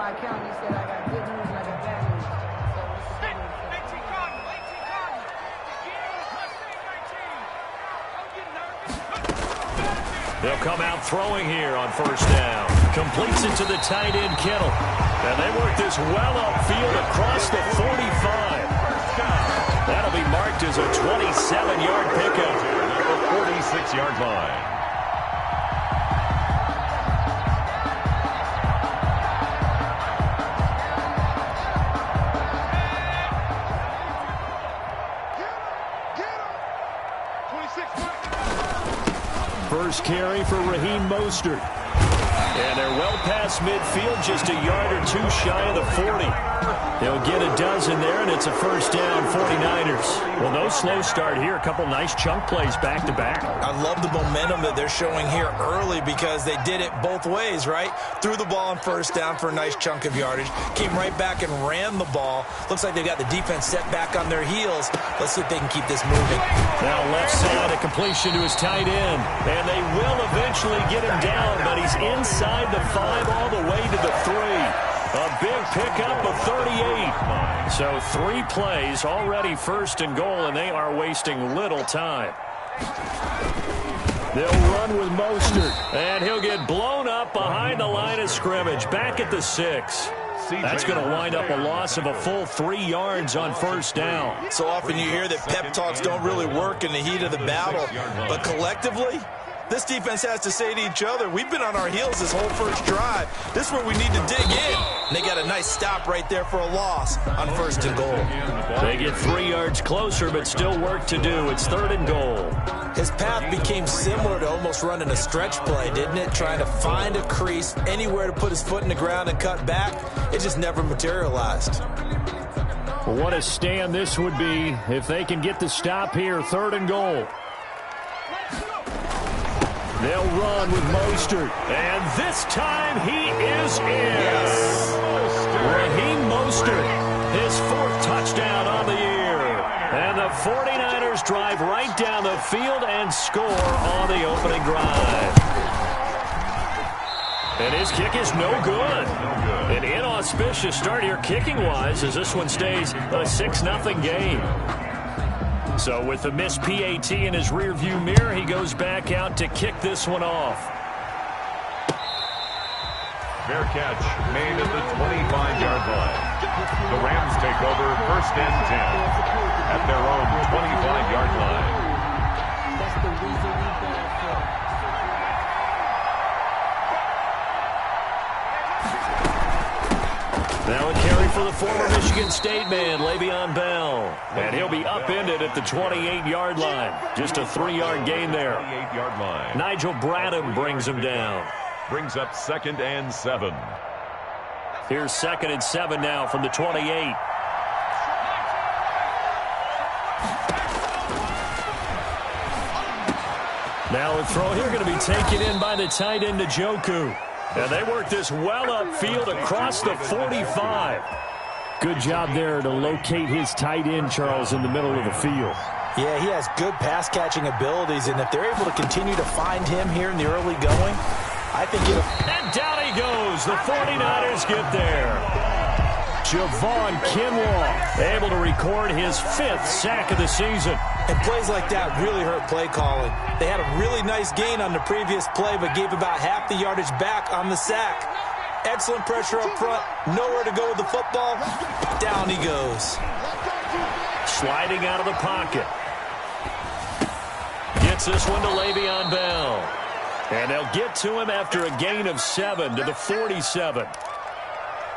my account, he said I got good news and I got bad news. So what's the good news? They'll come out throwing here on first down. Completes it to the tight end, Kittle. And they work this well upfield across the 45. That'll be marked as a 27-yard pickup. The 46-yard line. First carry for Raheem Mostert. And they're well past midfield, just a yard or two shy of the 40. They'll get a dozen there, and it's a first down, 49ers. Well, no slow start here. A couple nice chunk plays back-to-back. I love the momentum that they're showing here early because they did it both ways, right? Threw the ball on first down for a nice chunk of yardage. Came right back and ran the ball. Looks like they've got the defense set back on their heels. Let's see if they can keep this moving. Now left side, a completion to his tight end. And they will eventually get him down, but he's inside the 5 all the way to the 3. A big pickup of 38. So 3 plays, already first and goal, and they are wasting little time. They'll run with Mostert, and he'll get blown up behind the line of scrimmage, back at the 6. That's going to wind up a loss of a full 3 yards on first down. So often you hear that pep talks don't really work in the heat of the battle, but collectively, this defense has to say to each other, we've been on our heels this whole first drive. This is where we need to dig in. And they got a nice stop right there for a loss on first and goal. They get 3 yards closer, but still work to do. It's 3rd and goal. His path became similar to almost running a stretch play, didn't it? Trying to find a crease, anywhere to put his foot in the ground and cut back. It just never materialized. Well, what a stand this would be if they can get the stop here. 3rd and goal. They'll run with Mostert, and this time he is in. Yes. Raheem Mostert, his 4th touchdown on the year. And the 49ers drive right down the field and score on the opening drive. And his kick is no good. An inauspicious start here kicking-wise as this one stays a 6-0 game. So with the missed PAT in his rearview mirror, he goes back out to kick this one off. Fair catch made at the 25-yard line. The Rams take over 1st and 10 at their own 25-yard line. That's the reason we benefit. Now a carry for the former Michigan State man, Le'Veon Bell. And he'll be upended at the 28-yard line. Just a 3-yard gain there. 28-yard line. Nigel Bradham brings him down. Brings up 2nd and 7. Here's 2nd and 7 now from the 28. Now a throw here going to be taken in by the tight end, Njoku. And they work this well upfield across the 45. Good job there to locate his tight end, Charles, in the middle of the field. Yeah, he has good pass-catching abilities, and if they're able to continue to find him here in the early going, I think it'll... And down he goes. The 49ers get there. Javon Kinlaw able to record his 5th sack of the season. And plays like that really hurt play calling. They had a really nice gain on the previous play, but gave about half the yardage back on the sack. Excellent pressure up front. Nowhere to go with the football. Down he goes. Sliding out of the pocket. Gets this one to Le'Veon Bell. And they'll get to him after a gain of 7 to the 47.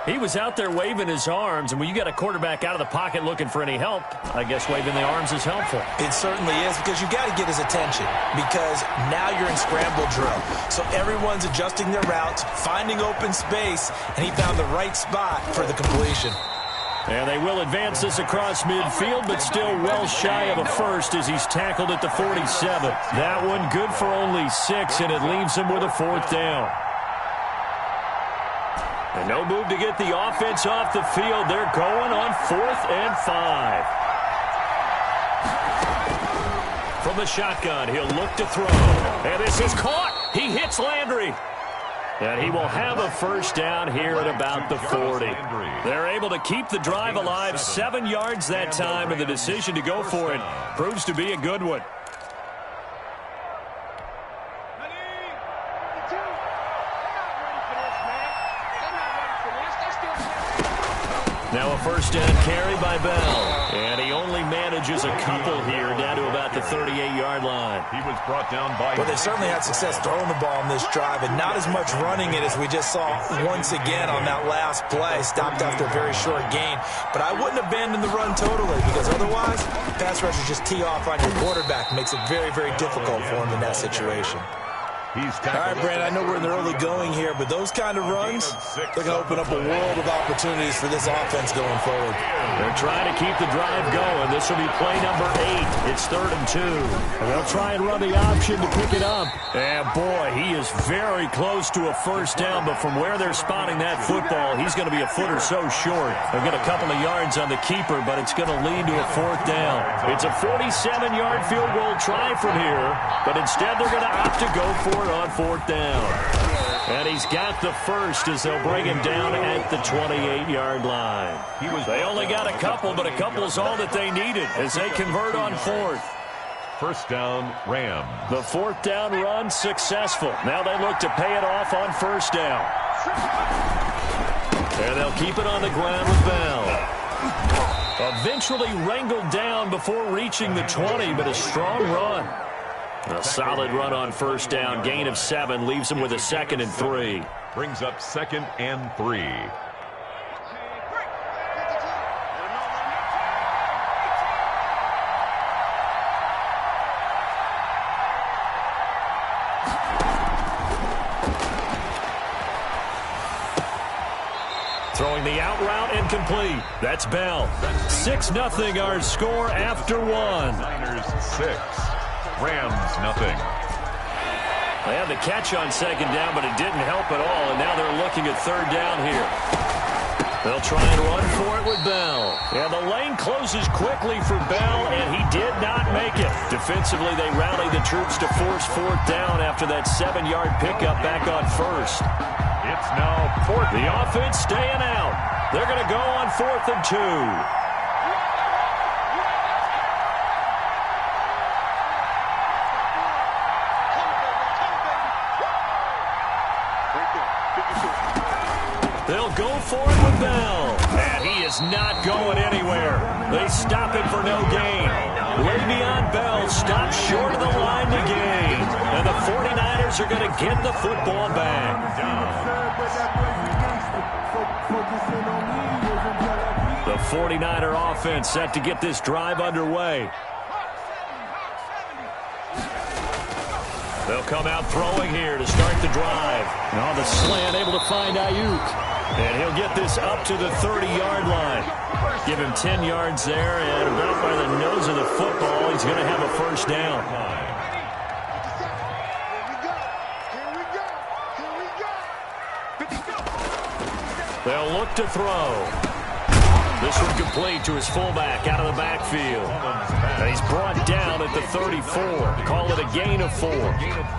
He was out there waving his arms, and when you got a quarterback out of the pocket looking for any help, I guess waving the arms is helpful. It certainly is, because you got to get his attention, because now you're in scramble drill. So everyone's adjusting their routes, finding open space, and he found the right spot for the completion. And they will advance this across midfield, but still well shy of a first as he's tackled at the 47. That one good for only 6, and it leaves him with a 4th down. And no move to get the offense off the field. They're going on 4th and 5. From the shotgun, he'll look to throw. And this is caught. He hits Landry. And he will have a first down here at about the 40. They're able to keep the drive alive, 7 yards that time, and the decision to go for it proves to be a good one. Now a first down carry by Bell. And he only manages a couple here down to about the 38-yard line. He was brought down by... Well, they certainly had success throwing the ball on this drive, and not as much running it as we just saw once again on that last play. Stopped after a very short gain. But I wouldn't abandon the run totally, because otherwise, pass rushers just tee off on your quarterback. Makes it very, very difficult for him in that situation. All right, Brandon, I know we're in the early going here, but those kind of runs, they're going to open up a world of opportunities for this offense going forward. They're trying to keep the drive going. This will be play number 8. It's 3rd and 2. And they'll try and run the option to pick it up. And, boy, he is very close to a first down, but from where they're spotting that football, he's going to be a foot or so short. They'll get a couple of yards on the keeper, but it's going to lead to a 4th down. It's a 47-yard field goal try from here, but instead they're going to opt to go for on 4th down. And he's got the first as they'll bring him down at the 28-yard line. They only got a couple, but a couple is all that they needed as they convert on 4th. First down, Rams. The 4th down run successful. Now they look to pay it off on 1st down. And they'll keep it on the ground with Bell. Eventually wrangled down before reaching the 20, but a strong run. A solid run on 1st down. Gain of 7 leaves him with a 2nd and 3. Brings up 2nd and 3. Throwing the out route incomplete. That's Bell. 6-0 our score after 1. Niners 6. Rams nothing. They had the catch on 2nd down, but it didn't help at all, and now they're looking at 3rd down here. They'll try and run for it with Bell. And the lane closes quickly for Bell, and he did not make it. Defensively, they rallied the troops to force 4th down after that 7-yard pickup back on 1st. It's now 4th. The offense staying out. They're going to go on 4th and 2. They'll go for it with Bell. And he is not going anywhere. They stop him for no gain. Way beyond Bell, stopped short of the line to gain. And the 49ers are going to get the football back. The 49er offense set to get this drive underway. They'll come out throwing here to start the drive. And on the slant, able to find Ayuk. And he'll get this up to the 30-yard line. Give him 10 yards there, and about by the nose of the football, he's going to have a first down. They'll look to throw. This one complete to his fullback out of the backfield. And he's brought down at the 34. Call it a gain of 4.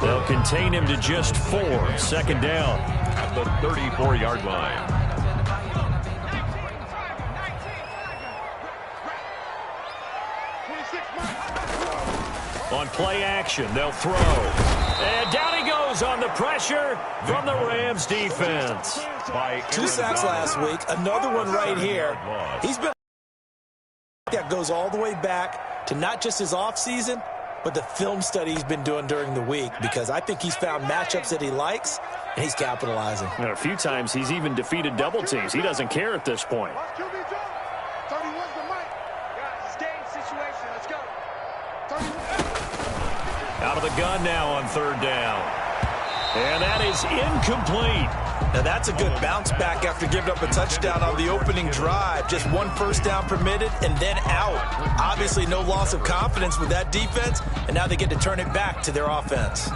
They'll contain him to just 4. 2nd down. At the 34-yard line. On play action, they'll throw. And down he goes on the pressure from the Rams defense. 2 sacks last week, another one right here. He's been that goes all the way back to not just his offseason, but the film study he's been doing during the week, because I think he's found matchups that he likes, and he's capitalizing. And a few times he's even defeated double teams. He doesn't care at this point. Out of the gun now on 3rd down. And that is incomplete. Now that's a good bounce back after giving up a touchdown on the opening drive. Just 1 first down permitted and then out. Obviously no loss of confidence with that defense, and now they get to turn it back to their offense.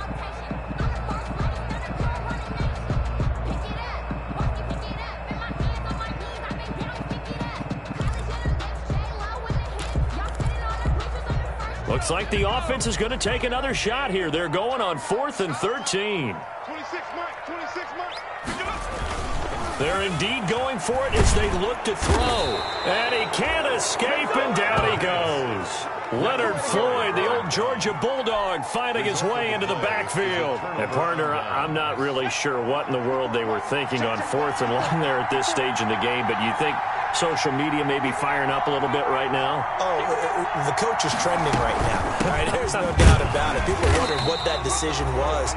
Looks like the offense is going to take another shot here. They're going on 4th and 13. They're indeed going for it as they look to throw. And he can't escape, and down he goes. Leonard Floyd, the old Georgia Bulldog, finding his way into the backfield. And, partner, I'm not really sure what in the world they were thinking on 4th and long there at this stage in the game, but you think social media may be firing up a little bit right now? Oh, the coach is trending right now. Right? There's no doubt about it. People are wondering what that decision was.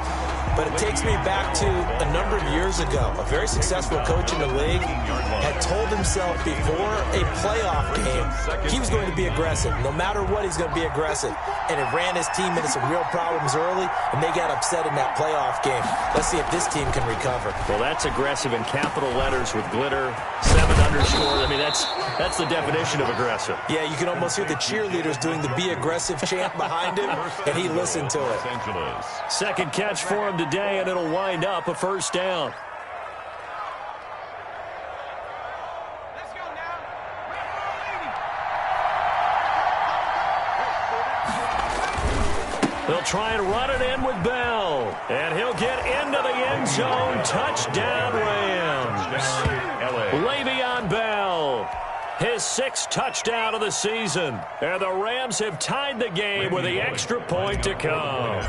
But it takes me back to a number of years ago. A very successful coach in the league had told himself before a playoff game he was going to be aggressive. No matter what, he's going to be aggressive. And it ran his team into some real problems early, and they got upset in that playoff game. Let's see if this team can recover. Well, that's aggressive in capital letters with glitter, 7 underscore. I mean, that's the definition of aggressive. Yeah, you can almost hear the cheerleaders doing the be aggressive chant behind him, and he listened to it. Second catch for him today, and it'll wind up a first down. They'll try and run it in with Bell, and he'll get into the end zone. Touchdown, Rams. Le'Veon Bell, his 6th touchdown of the season. And the Rams have tied the game with the extra point to come.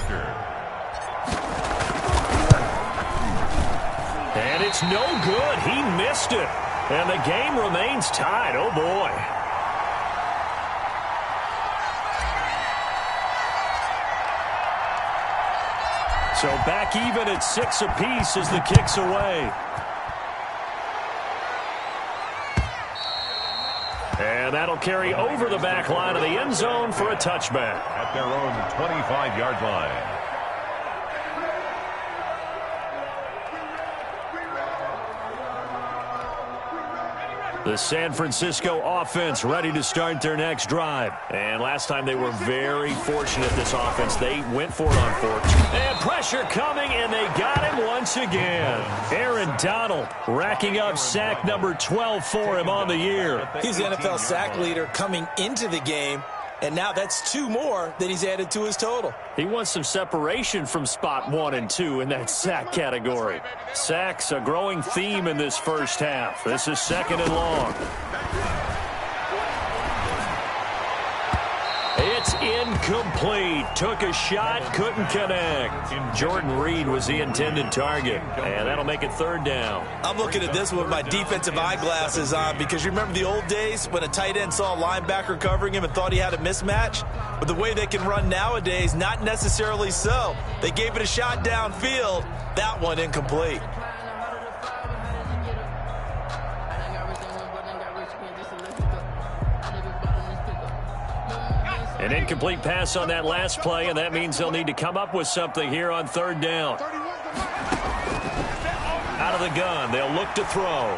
And it's no good. He missed it. And the game remains tied. Oh, boy. So back even at 6 apiece as the kick's away. And that'll carry over the back line of the end zone for a touchback. At their own 25-yard line. The San Francisco offense ready to start their next drive. And last time they were very fortunate, this offense. They went for it on 4th. And pressure coming, and they got him once again. Aaron Donald racking up sack number 12 for him on the year. He's the NFL sack leader coming into the game, and now that's 2 more that he's added to his total. He wants some separation from spot 1 and 2 in that sack category. Sacks, a growing theme in this first half. This is 2nd and long. It's incomplete. Took a shot, couldn't connect. Jordan Reed was the intended target, and that'll make it 3rd down. I'm looking at this with my defensive eyeglasses on because you remember the old days when a tight end saw a linebacker covering him and thought he had a mismatch? But the way they can run nowadays, not necessarily so. They gave it a shot downfield. That one incomplete. An incomplete pass on that last play, and that means they'll need to come up with something here on 3rd down. Out of the gun, they'll look to throw.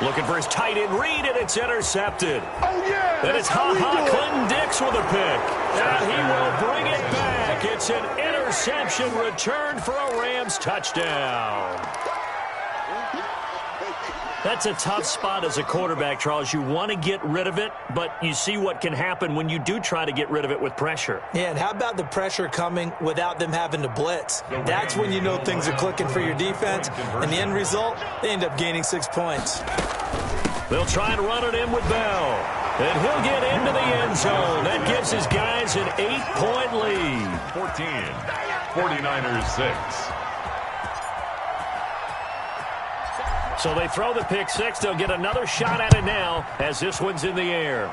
Looking for his tight end Reed, and it's intercepted. Oh, yeah! And it's Clinton Dix with a pick. And he will bring it back. It's an interception returned for a Rams touchdown. That's a tough spot as a quarterback, Charles. You want to get rid of it, but you see what can happen when you do try to get rid of it with pressure. Yeah, and how about the pressure coming without them having to blitz? That's when you know things are clicking for your defense, and the end result, they end up gaining 6 points. They'll try and run it in with Bell, and he'll get into the end zone. That gives his guys an 8-point lead. 14, 49ers 6. So they throw the pick 6. They'll get another shot at it now as this one's in the air.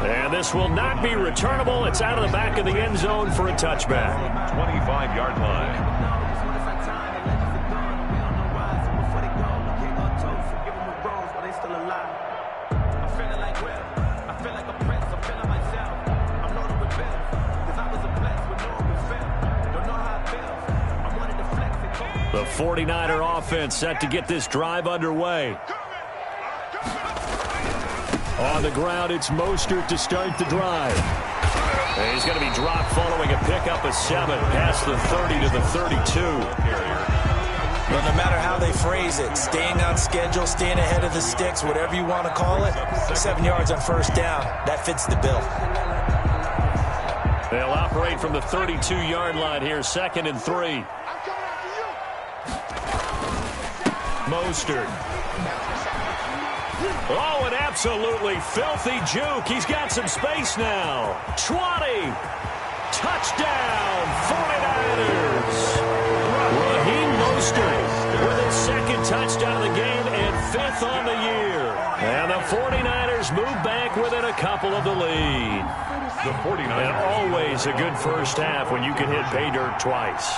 And this will not be returnable. It's out of the back of the end zone for a touchback. 25-yard line. The 49er offense set to get this drive underway. On the ground, it's Mostert to start the drive. And he's going to be dropped following a pickup of 7 past the 30 to the 32. But no matter how they phrase it, staying on schedule, staying ahead of the sticks, whatever you want to call it, 7 yards on 1st down, that fits the bill. They'll operate from the 32-yard line here, 2nd and 3. Mostert. Oh, an absolutely filthy juke. He's got some space now. 20. Touchdown, 49ers. Raheem Mostert with his 2nd touchdown of the game and 5th on the year. And the 49ers move back within a couple of the lead. The 49ers. And always a good first half when you can hit pay dirt twice.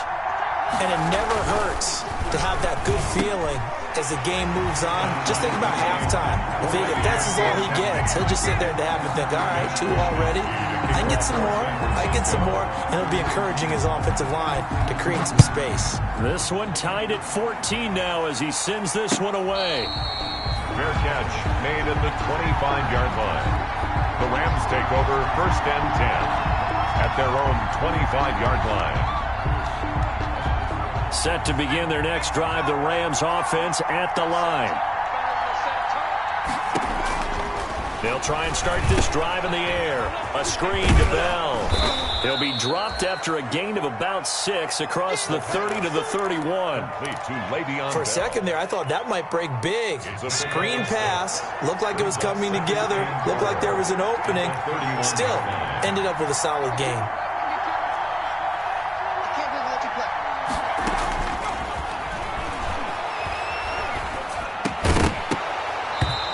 And it never hurts to have that good feeling as the game moves on. Just think about halftime. If that's all he gets, he'll just sit there at the half and think, all right, 2 already. I can get some more. I get some more. And it'll be encouraging his offensive line to create some space. This one tied at 14 now as he sends this one away. Fair catch made at the 25-yard line. The Rams take over 1st and 10 at their own 25-yard line. Set to begin their next drive, the Rams offense at the line. They'll try and start this drive in the air. A screen to Bell. He'll be dropped after a gain of about 6 across the 30 to the 31. For a second there, I thought that might break big. Screen pass. Looked like it was coming together. Looked like there was an opening. Still, ended up with a solid gain.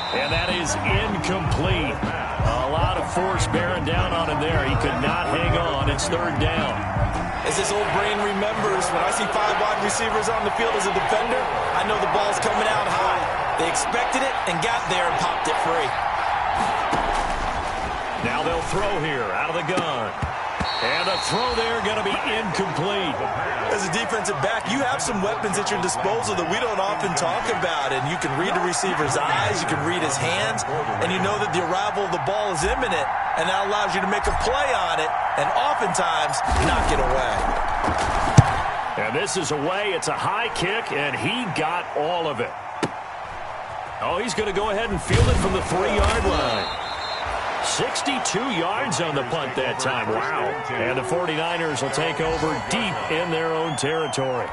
And that is incomplete. A lot of force bearing down on him there. He could not hang on. It's 3rd down. As this old brain remembers, when I see 5 wide receivers on the field as a defender, I know the ball's coming out high. They expected it and got there and popped it free. Now they'll throw here out of the gun. And the throw there going to be incomplete. As a defensive back, you have some weapons at your disposal that we don't often talk about. And you can read the receiver's eyes, you can read his hands, and you know that the arrival of the ball is imminent. And that allows you to make a play on it and oftentimes knock it away. And this is away. It's a high kick, and he got all of it. Oh, he's going to go ahead and field it from the 3-yard line. 62 yards on the punt that time. Wow. And the 49ers will take over deep in their own territory.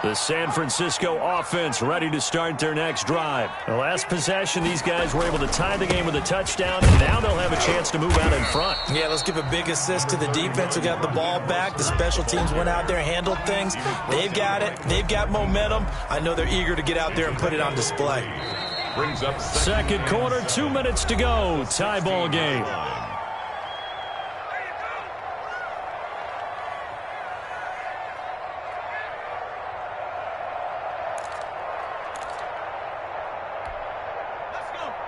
The San Francisco offense ready to start their next drive. The last possession, these guys were able to tie the game with a touchdown, and now they'll have a chance to move out in front. Yeah, let's give a big assist to the defense who got the ball back. The special teams went out there and handled things. They've got it. They've got momentum. I know they're eager to get out there and put it on display. Brings up 2nd quarter, 2 minutes to go. Tie ball game.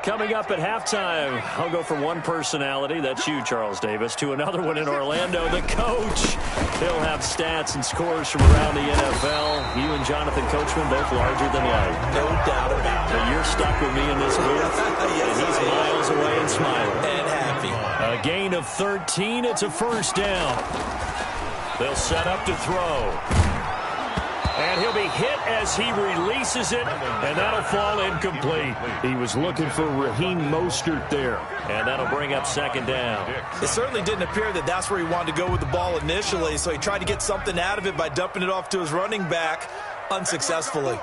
Coming up at halftime, I'll go from one personality, that's you, Charles Davis, to another one in Orlando, the coach. He'll have stats and scores from around the NFL. You and Jonathan Coachman, both larger than life. No doubt about it. But you're stuck with me in this booth, and he's miles away and smiling. And happy. A gain of 13, it's a 1st down. They'll set up to throw. And he'll be hit as he releases it, and that'll fall incomplete. He was looking for Raheem Mostert there, and that'll bring up 2nd down. It certainly didn't appear that that's where he wanted to go with the ball initially, so he tried to get something out of it by dumping it off to his running back unsuccessfully.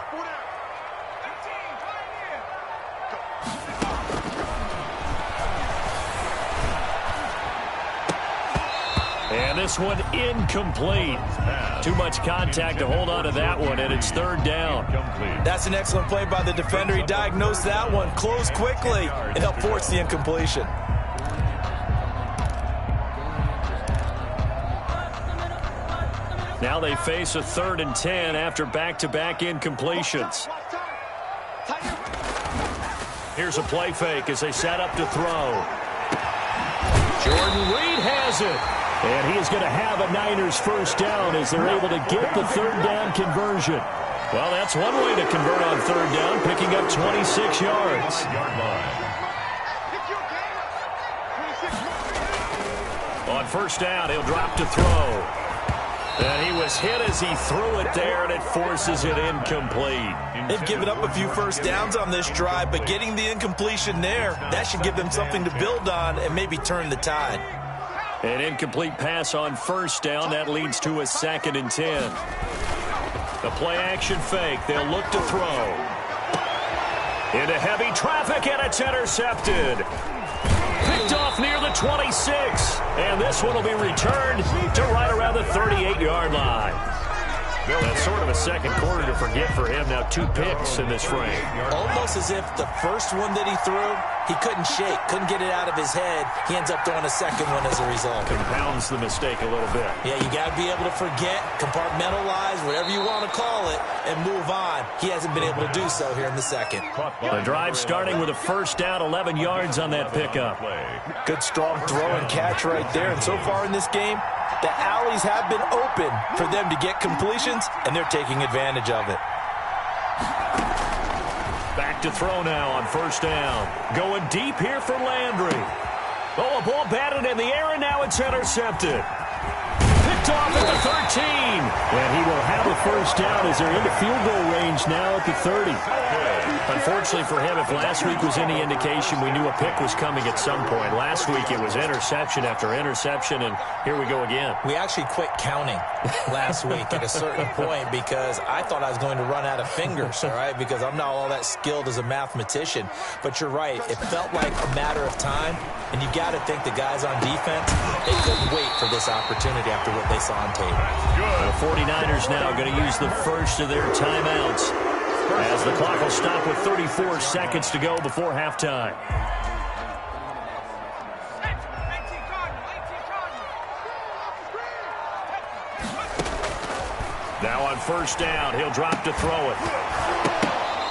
And this one incomplete. Too much contact to hold on to that one, and it's 3rd down. That's an excellent play by the defender. He diagnosed that one, closed quickly, and helped force the incompletion. Now they face a 3rd and 10 after back-to-back incompletions. Here's a play fake as they set up to throw. Jordan Reed has it. And he is going to have a Niners 1st down as they're able to get the 3rd down conversion. Well, that's one way to convert on 3rd down, picking up 26 yards. On 1st down, he'll drop to throw. And he was hit as he threw it there, and it forces it incomplete. They've given up a few 1st downs on this drive, but getting the incompletion there, that should give them something to build on and maybe turn the tide. An incomplete pass on first down. That leads to a 2nd and 10. The play action fake. They'll look to throw. Into heavy traffic, and it's intercepted. Picked off near the 26. And this one will be returned to right around the 38-yard line. That's sort of a second quarter to forget for him. Now 2 picks in this frame. Almost as if the first one that he threw, he couldn't shake, couldn't get it out of his head. He ends up throwing a second one as a result. Compounds the mistake a little bit. Yeah, you got to be able to forget, compartmentalize, whatever you want to call it, and move on. He hasn't been able to do so here in the second. The drive starting with a first down, 11 yards on that pickup. Good strong throw and catch right there. And so far in this game, the alleys have been open for them to get completions, and they're taking advantage of it. Back to throw now on first down. Going deep here for Landry. Oh, a ball batted in the air, and now it's intercepted. Picked off at the 13. And he will have a first down as they're into field goal range now at the 30. Unfortunately for him, if last week was any indication, we knew a pick was coming at some point. Last week it was interception after interception, and here we go again. We actually quit counting last week at a certain point because I thought I was going to run out of fingers, all right, because I'm not all that skilled as a mathematician. But you're right. It felt like a matter of time, and you got to think the guys on defense, they couldn't wait for this opportunity after what they saw on tape. The 49ers now going to use the first of their timeouts as the clock will stop with 34 seconds to go before halftime. Now on first down, he'll drop to throw it.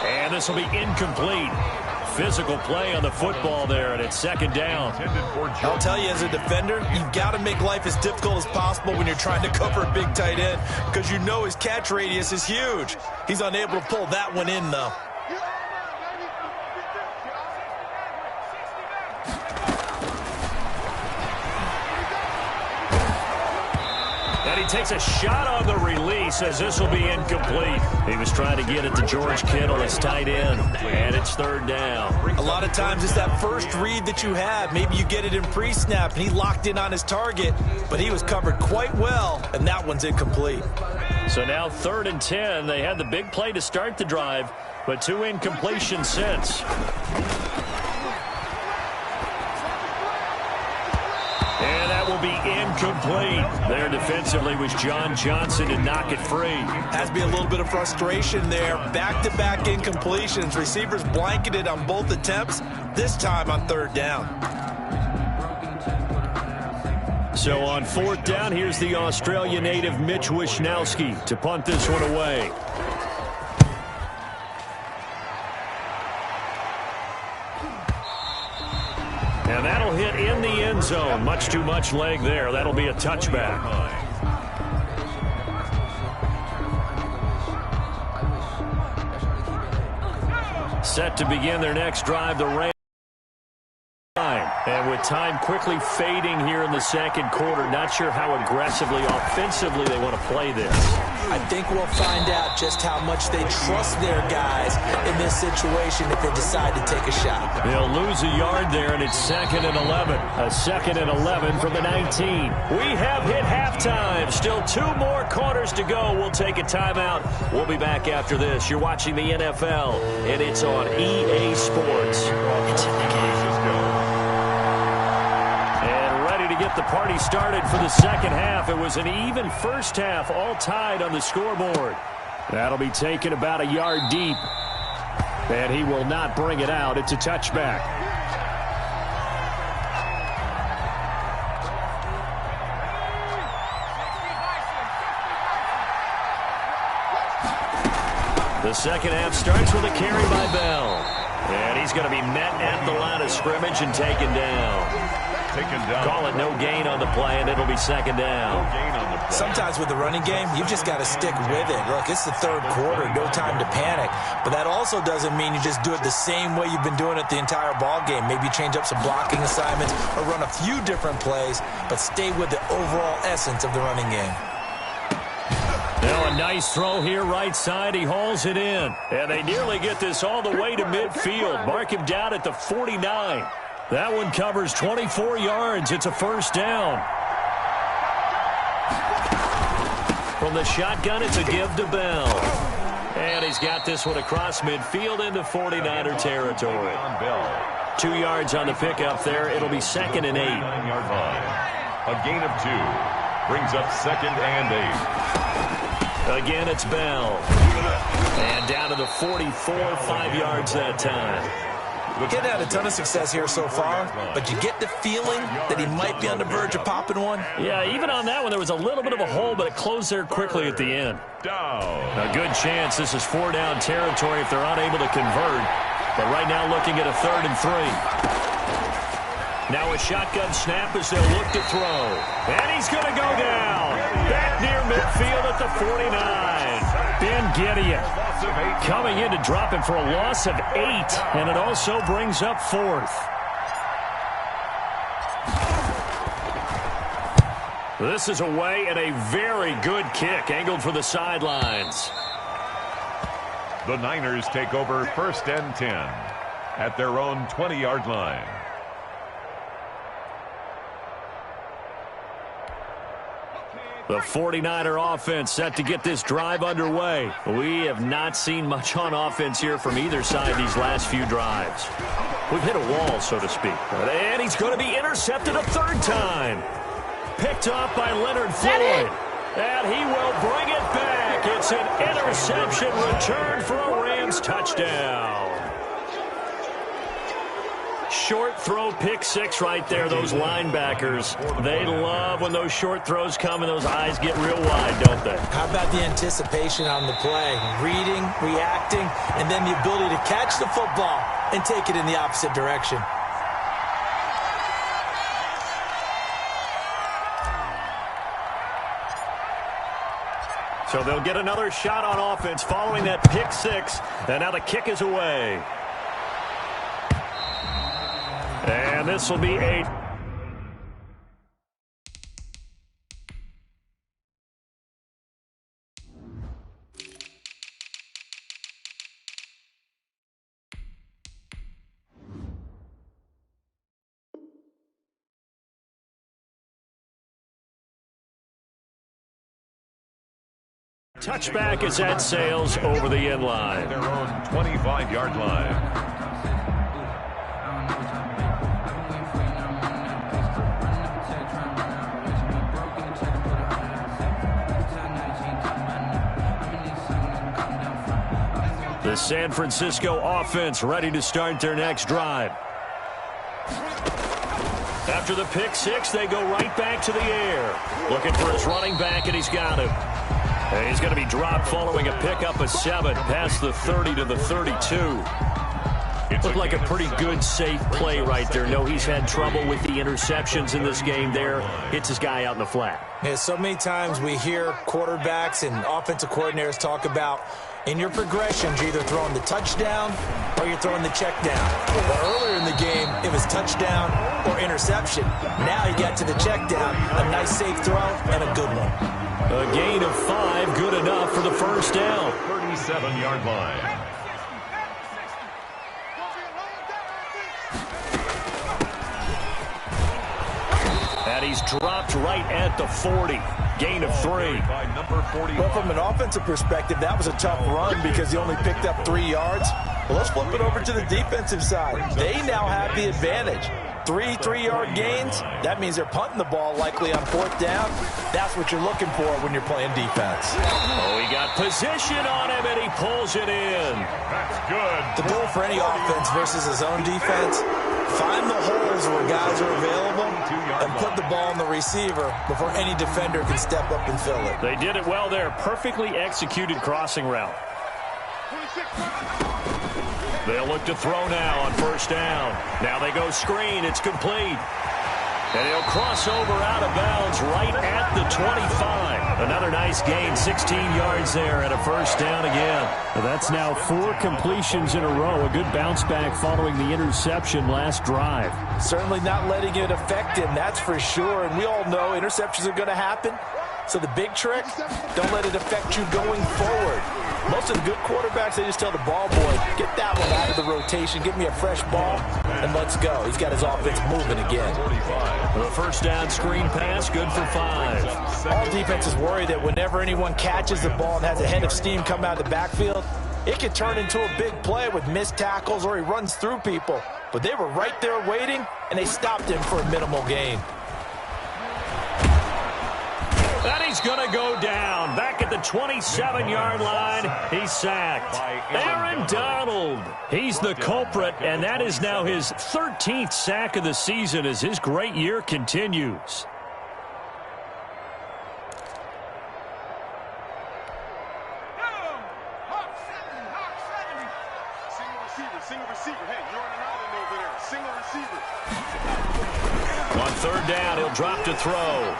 And this will be incomplete. Physical play on the football there, and it's second down. I'll tell you, as a defender, you've got to make life as difficult as possible when you're trying to cover a big tight end because you know his catch radius is huge. He's unable to pull that one in, though. And he takes a shot on the release as this will be incomplete. He was trying to get it to George Kittle, his tight end, and it's third down. A lot of times it's that first read that you have. Maybe you get it in pre-snap, and he locked in on his target, but he was covered quite well, and that one's incomplete. So now 3rd and 10. They had the big play to start the drive, but 2 incompletions since. And that will be incomplete. There defensively was John Johnson to knock it free. Has to be a little bit of frustration there. Back-to-back incompletions. Receivers blanketed on both attempts, this time on 3rd down. So on 4th down, here's the Australia native Mitch Wishnowsky to punt this one away. And that'll hit in the end zone. Much too much leg there. That'll be a touchback. Set to begin their next drive, the Rams. And with time quickly fading here in the second quarter, not sure how aggressively, offensively they want to play this. I think we'll find out just how much they trust their guys in this situation if they decide to take a shot. They'll lose a yard there, and it's 2nd and 11. A 2nd and 11 from the 19. We have hit halftime. Still 2 more quarters to go. We'll take a timeout. We'll be back after this. You're watching the NFL, and it's on EA Sports. It's in the game. To get the party started for the second half. It was an even first half, all tied on the scoreboard. That'll be taken about a yard deep. And he will not bring it out. It's a touchback. The second half starts with a carry by Bell. And he's going to be met at the line of scrimmage and taken down. Call it no gain on the play, and it'll be second down. Sometimes with the running game, you've just got to stick with it. Look, it's the 3rd quarter, no time to panic. But that also doesn't mean you just do it the same way you've been doing it the entire ball game. Maybe change up some blocking assignments or run a few different plays, but stay with the overall essence of the running game. Now a nice throw here right side. He hauls it in. And they nearly get this all the way to midfield. Mark him down at the 49. That one covers 24 yards. It's a first down. From the shotgun, it's a give to Bell. And he's got this one across midfield into 49er territory. 2 yards on the pickup there. It'll be 2nd and 8. 9-yard line. A gain of 2 brings up 2nd and 8. Again, it's Bell. And down to the 44, 5 yards that time. Getting had a ton of success here so far, but you get the feeling that he might be on the verge of popping one. Yeah, even on that one, there was a little bit of a hole, but it closed there quickly at the end. Down. A good chance this is 4-down territory if they're unable to convert. But right now looking at a 3rd and 3. Now a shotgun snap as they'll look to throw. And he's going to go down. Back near midfield at the 49. Ben Gideon coming in to drop him for a loss of 8. And it also brings up 4th. This is away and a very good kick angled for the sidelines. The Niners take over 1st and 10 at their own 20-yard line. The 49er offense set to get this drive underway. We have not seen much on offense here from either side these last few drives. We've hit a wall, so to speak. And he's going to be intercepted a 3rd time. Picked off by Leonard Floyd. And he will bring it back. It's an interception return for a Rams touchdown. Short throw, pick 6 right there. Those linebackers, they love when those short throws come and those eyes get real wide, don't they? How about the anticipation on the play? Reading, reacting, and then the ability to catch the football and take it in the opposite direction. So they'll get another shot on offense following that pick 6. And now the kick is away. And this will be 8. Touchback is at Sales over the end line. Their own 25-yard line. The San Francisco offense ready to start their next drive. After the pick 6, they go right back to the air. Looking for his running back, and he's got him. And he's going to be dropped following a pickup of 7 past the 30 to the 32. Looked like a pretty good, safe play right there. No, he's had trouble with the interceptions in this game there. Hits his guy out in the flat. Yeah, so many times we hear quarterbacks and offensive coordinators talk about in your progressions, you're either throwing the touchdown or you're throwing the check down. But earlier in the game, it was touchdown or interception. Now you get to the check down, a nice safe throw and a good one. A gain of 5, good enough for the first down. 37-yard line. And he's dropped right at the 40. Gain of 3. By number 41. Well, from an offensive perspective, that was a tough run because he only picked up 3 yards. Well, let's flip it over to the defensive side. They now have the advantage. 3 3-yard gains, that means they're punting the ball likely on 4th down. That's what you're looking for when you're playing defense. Oh, he got position on him, and he pulls it in. That's good. The goal for any offense versus his own defense, find the holes where guys are available and put the ball in the receiver before any defender can step up and fill it. They did it well there. Perfectly executed crossing route. They'll look to throw now on 1st down. Now they go screen. It's complete. And he'll cross over out of bounds right at the 25. Another nice gain, 16 yards there and a 1st down again. That's now 4 completions in a row. A good bounce back following the interception last drive. Certainly not letting it affect him, that's for sure. And we all know interceptions are going to happen. So the big trick, don't let it affect you going forward. Most of the good quarterbacks, they just tell the ball boy, get that one out of the rotation, give me a fresh ball, and let's go. He's got his offense moving again. The first down screen pass, good for 5. All defenses worry that whenever anyone catches the ball and has a head of steam come out of the backfield, it can turn into a big play with missed tackles or he runs through people. But they were right there waiting, and they stopped him for a minimal gain. And he's going to go down. Back at the 27-yard line, he's sacked. Aaron Donald, he's the culprit, and that is now his 13th sack of the season as his great year continues. Single receiver. Hey, you're on an island over there. Single receiver. On third down, he'll drop to throw.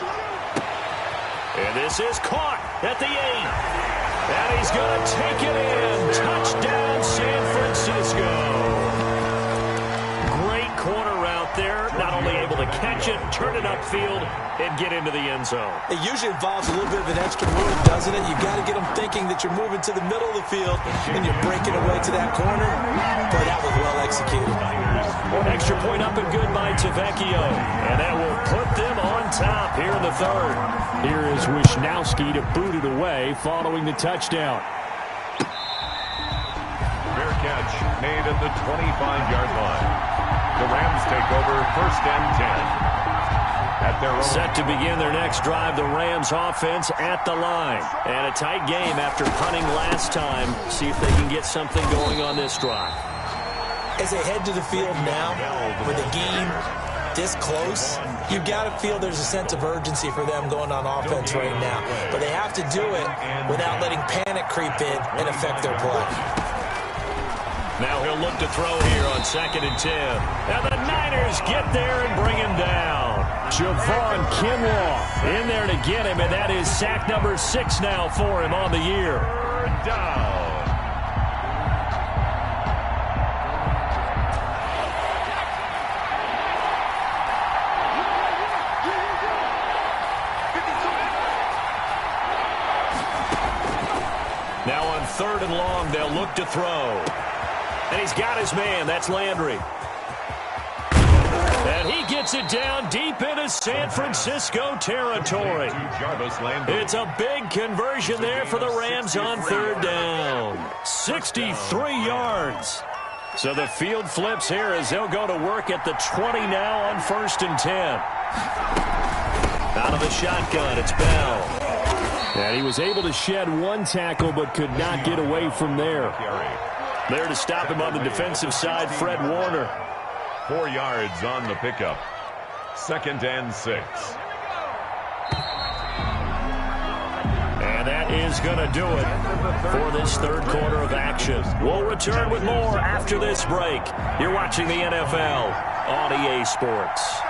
And this is caught at the 8. And he's going to take it in. Touchdown, San Francisco. Great corner route there. Not only able to catch it, turn it upfield, and get into the end zone. It usually involves a little bit of an extra move, doesn't it? You've got to get them thinking that you're moving to the middle of the field and you're breaking away to that corner. Boy, that was well executed. Extra point up and good by Tavecchio. And that will put them on top here in the third. Here is Wisnowski to boot it away following the touchdown. Fair catch made at the 25-yard line. The Rams take over first and 10. At their own. Set to begin their next drive, the Rams offense at the line. And a tight game after punting last time. See if they can get something going on this drive. As they head to the field now, with the game this close, you've got to feel there's a sense of urgency for them going on offense right now. But they have to do it without letting panic creep in and affect their play. Now he'll look to throw here on 2nd and 10. And the Niners get there and bring him down. Javon Kinlaw in there to get him, and that is sack number 6 now for him on the year. Down. Now on 3rd and long, they'll look to throw. And he's got his man. That's Landry. And he gets it down deep into San Francisco territory. It's a big conversion there for the Rams on 3rd down. 63 yards. So the field flips here as they'll go to work at the 20 now on 1st and 10. Out of the shotgun, it's Bell. And he was able to shed one tackle but could not get away from there. There to stop him on the defensive side, Fred Warner. 4 yards on the pickup. 2nd and 6. And that is going to do it for this third quarter of action. We'll return with more after this break. You're watching the NFL on EA Sports.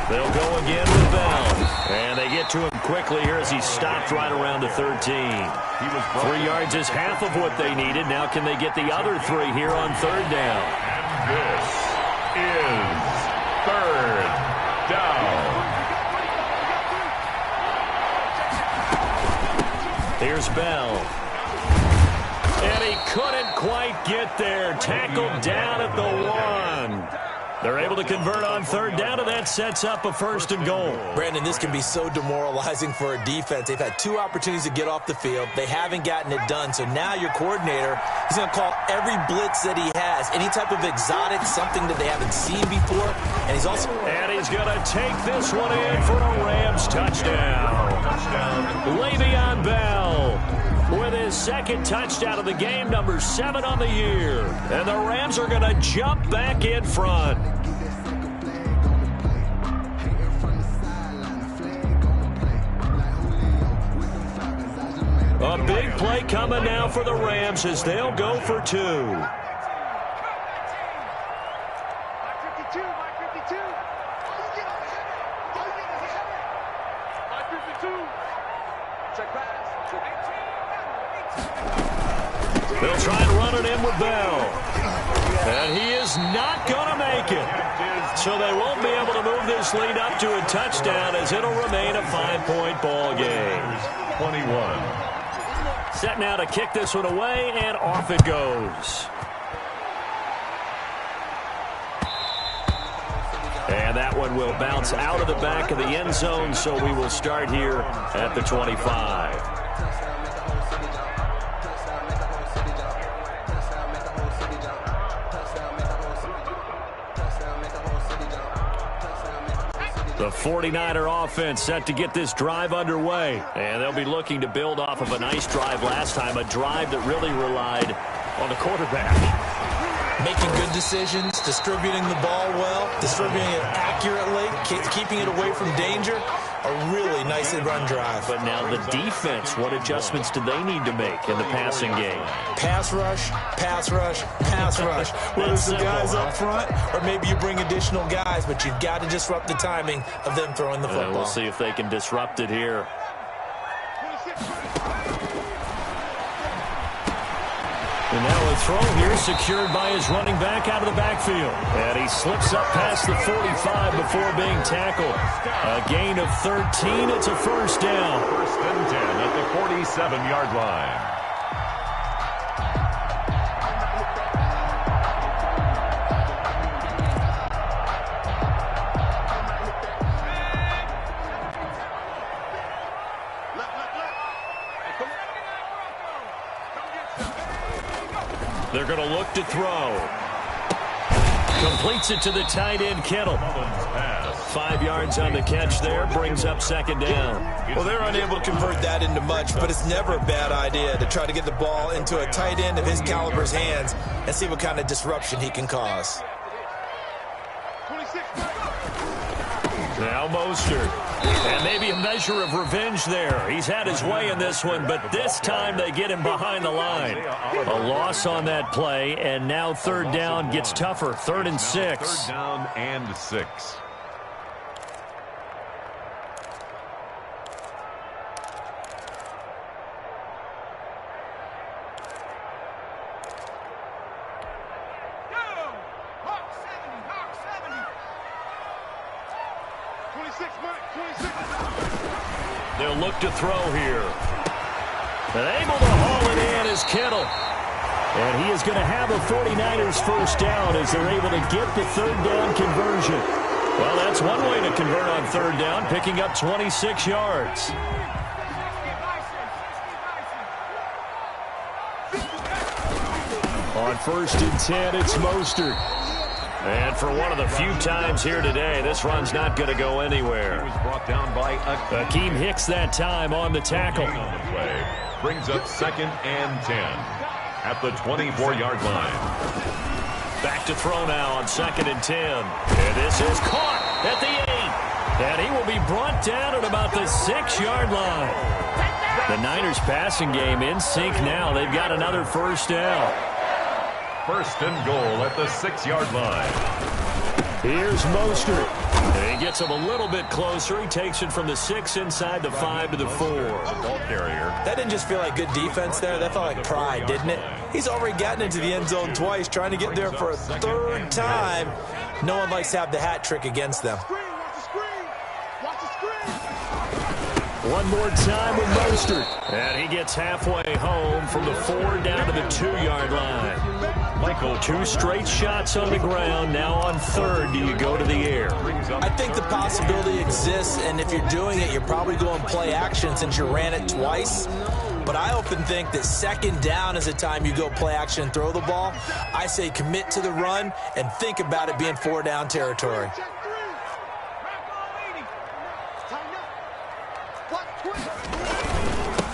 They'll go again with Bell. And they get to him quickly here as he stopped right around the 13. 3 yards is half of what they needed. Now can they get the other 3 here on 3rd down? And this is 3rd down. Here's Bell. And he couldn't quite get there. Tackled down at the 1. They're able to convert on 3rd down, and that sets up a 1st and goal. Brandon, this can be so demoralizing for a defense. They've had 2 opportunities to get off the field. They haven't gotten it done. So now your coordinator, he's going to call every blitz that he has, any type of exotic, something that they haven't seen before. And he's also... And he's going to take this one in for a Rams touchdown. Le'Veon Bell with his 2nd touchdown of the game, number 7 on the year. And the Rams are going to jump back in front. A big play coming now for the Rams as they'll go for 2. They'll try and run it in with Bell. And he is not going to make it. so they won't be able to move this lead up to a touchdown as it'll remain a 5-point ball game. 21. Set now to kick this one away, and off it goes. And that one will bounce out of the back of the end zone, so we will start here at the 25. The 49er offense set to get this drive underway. And they'll be looking to build off of a nice drive last time, a drive that really relied on the quarterback. Making good decisions, distributing the ball well, distributing it accurately, keeping it away from danger. A really nice run drive. But now the defense, what adjustments do they need to make in the passing game? Pass rush, pass rush, pass rush. Whether it's the guys up front or maybe you bring additional guys, but you've got to disrupt the timing of them throwing the football. We'll see if they can disrupt it here. And now a throw here secured by his running back out of the backfield. And he slips up past the 45 before being tackled. A gain of 13. It's a first down. First and 10 at the 47-yard line. They're going to look to throw. Completes it to the tight end, Kittle. 5 yards on the catch there, brings up second down. Well, they're unable to convert that into much, but it's never a bad idea to try to get the ball into a tight end of his caliber's hands and see what kind of disruption he can cause. Now Mostert. And maybe a measure of revenge there. He's had his way in this one, but this time they get him behind the line. A loss on that play, and now third down gets tougher. 3rd and 6. Third down and 6. They'll look to throw here. And able to haul it in is Kittle. And he is going to have a 49ers first down as they're able to get the third down conversion. Well, that's one way to convert on third down, picking up 26 yards. On 1st and 10, it's Mostert. And for one of the few times here today, this run's not going to go anywhere. He was brought down by Akeem Hicks that time on the tackle. On the play. Brings up 2nd and 10 at the 24-yard line. Back to throw now on 2nd and 10. And this is caught at the 8. And he will be brought down at about the 6-yard line. The Niners passing game in sync now. They've got another first down. First and goal at the 6-yard line. Here's Mostert. And he gets him a little bit closer. He takes it from the 6 inside the 5 to the 4. Ball carrier. That didn't just feel like good defense there. That felt like pride, didn't it? He's already gotten into the end zone twice, trying to get there for a 3rd time. No one likes to have the hat trick against them. One more time with Mostert. And he gets halfway home from the 4 down to the 2-yard line. Michael, 2 straight shots on the ground. Now on 3rd, do you go to the air? I think the possibility exists, and if you're doing it, you're probably going play action since you ran it twice. But I often think that 2nd down is the time you go play action and throw the ball. I say commit to the run and think about it being 4 down territory.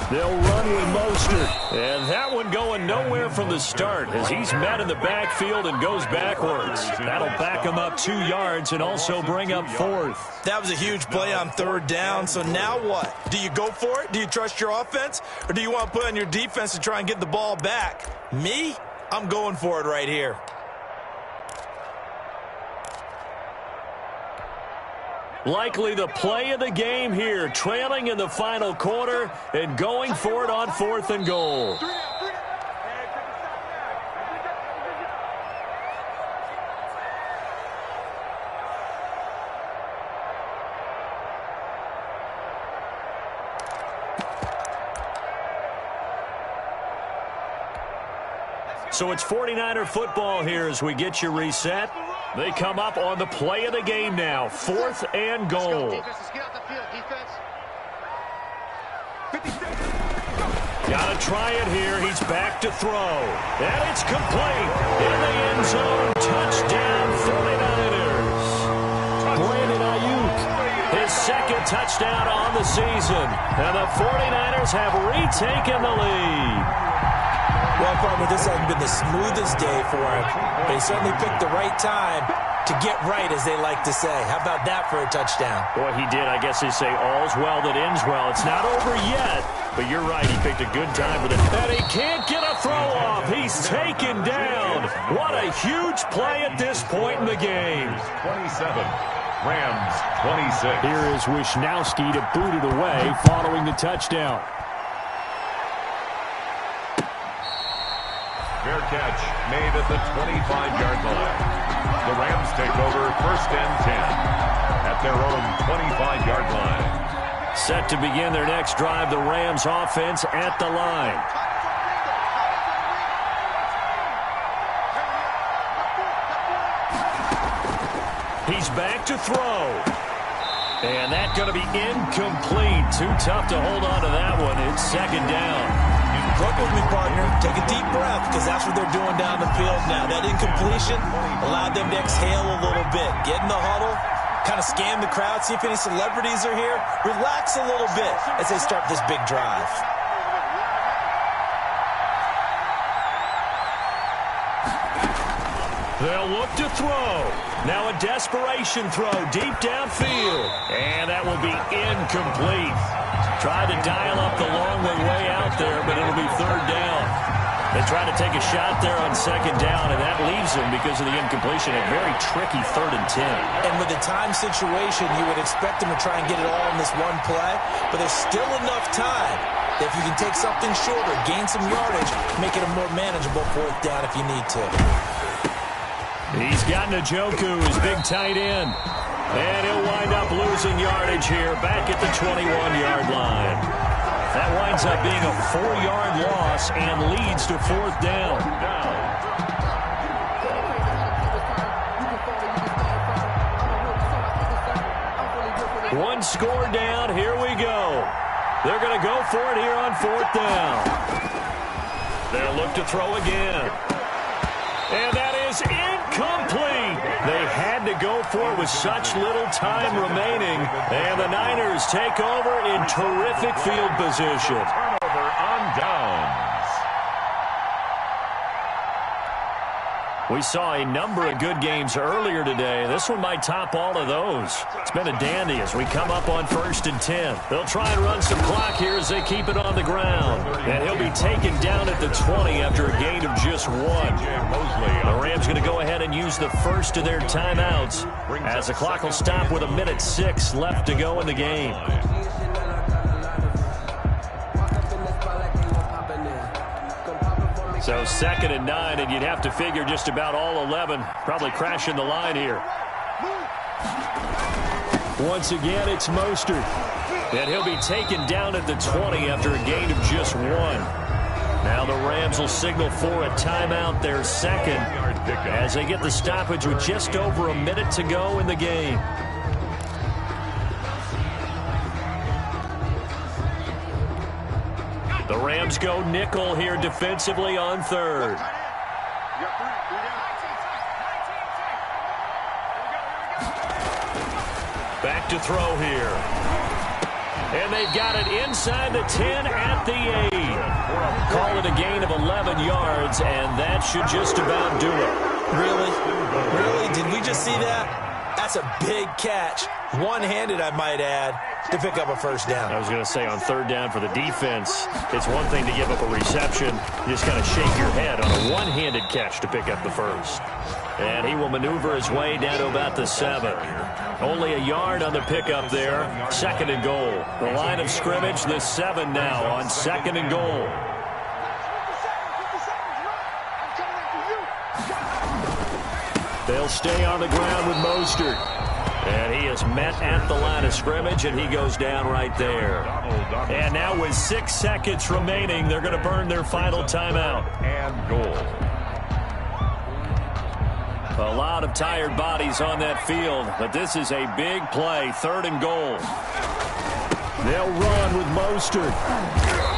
They'll run with Mostert. And that one going nowhere from the start as he's met in the backfield and goes backwards. That'll back him up 2 yards and also bring up 4th. That was a huge play on 3rd down. So now what? Do you go for it? Do you trust your offense? Or do you want to put on your defense to try and get the ball back? Me? I'm going for it right here. Likely the play of the game here, trailing in the final quarter and going for it on 4th and goal. So it's 49er football here as we get you reset. They come up on the play of the game now. 4th and goal. Gotta try it here. He's back to throw. And it's complete. In the end zone. Touchdown 49ers. Brandon Ayuk. His second touchdown on the season. And the 49ers have retaken the lead. Well, partner, this hasn't been the smoothest day for him, but he certainly picked the right time to get right, as they like to say. How about that for a touchdown? Boy, he did. I guess they say all's well that ends well. It's not over yet, but you're right. He picked a good time for this. And he can't get a throw off. He's taken down. What a huge play at this point in the game. 27. Rams 26. Here is Wisnowski to boot it away following the touchdown. Fair catch made at the 25-yard line. The Rams take over 1st and 10 at their own 25-yard line. Set to begin their next drive, the Rams offense at the line. He's back to throw. And that's going to be incomplete. Too tough to hold on to that one. It's 2nd down. Look with me, partner. Take a deep breath, because that's what they're doing down the field now. That incompletion allowed them to exhale a little bit. Get in the huddle, kind of scan the crowd, see if any celebrities are here. Relax a little bit as they start this big drive. They'll look to throw. Now a desperation throw deep downfield. And that will be incomplete. Tried to dial up the long way out there, but it'll be 3rd down. They try to take a shot there on 2nd down, and that leaves them, because of the incompletion, a very tricky 3rd and 10. And with the time situation, you would expect them to try and get it all in this one play, but there's still enough time that if you can take something shorter, gain some yardage, make it a more manageable 4th down if you need to. He's got Njoku, his big tight end. And he'll wind up losing yardage here back at the 21-yard line. That winds up being a 4-yard loss and leads to 4th down. One score down. Here we go. They're going to go for it here on 4th down. They'll look to throw again. And that is incomplete. They had to go for it with such little time remaining. And the Niners take over in terrific field position. Turnover on downs. We saw a number of good games earlier today. This one might top all of those. It's been a dandy as we come up on 1st and 10. They'll try and run some clock here as they keep it on the ground. And he'll be taken down at the 20 after a gain of just 1. The Rams going to go ahead and use the first of their timeouts as the clock will stop with 1:06 left to go in the game. So 2nd and 9, and you'd have to figure just about all 11 probably crashing the line here. Once again, it's Mostert. And he'll be taken down at the 20 after a gain of just 1. Now the Rams will signal for a timeout, their 2nd, as they get the stoppage with just over a minute to go in the game. The Rams go nickel here defensively on 3rd. Back to throw here. And they've got it inside the 10 at the 8. Call it a gain of 11 yards, and that should just about do it. Really? Really? Did we just see that? That's a big catch. One-handed, I might add, to pick up a 1st down. I was going to say on 3rd down for the defense, it's one thing to give up a reception. You just kind of shake your head on a one-handed catch to pick up the 1st. And he will maneuver his way down to about the 7. Only a yard on the pickup there. 2nd and goal. The line of scrimmage, the 7 now on 2nd and goal. They'll stay on the ground with Mostert. And he is met at the line of scrimmage, and he goes down right there. And now with 6 seconds remaining, they're going to burn their final timeout. And goal. A lot of tired bodies on that field, but this is a big play, 3rd and goal. They'll run with Mostert.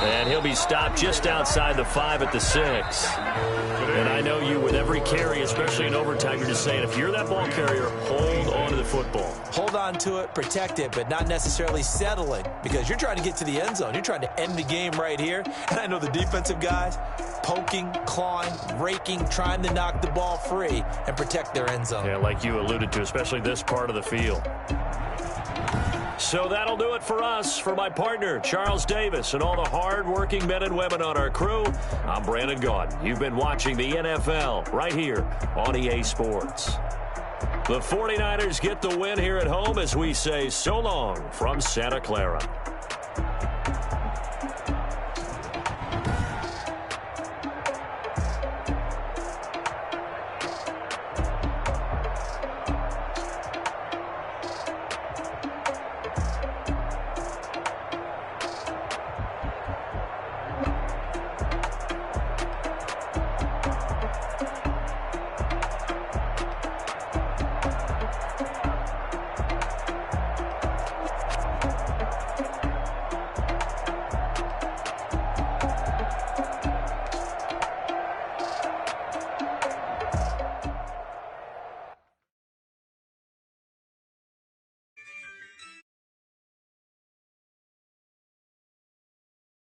And he'll be stopped just outside the 5 at the 6. And I know you, with every carry, especially in overtime, you're just saying, if you're that ball carrier, hold on to the football. Hold on to it, protect it, but not necessarily settling, because you're trying to get to the end zone. You're trying to end the game right here. And I know the defensive guys poking, clawing, raking, trying to knock the ball free and protect their end zone. Yeah, like you alluded to, especially this part of the field. So that'll do it for us. For my partner, Charles Davis, and all the hard-working men and women on our crew, I'm Brandon Gaudin. You've been watching the NFL right here on EA Sports. The 49ers get the win here at home as we say so long from Santa Clara.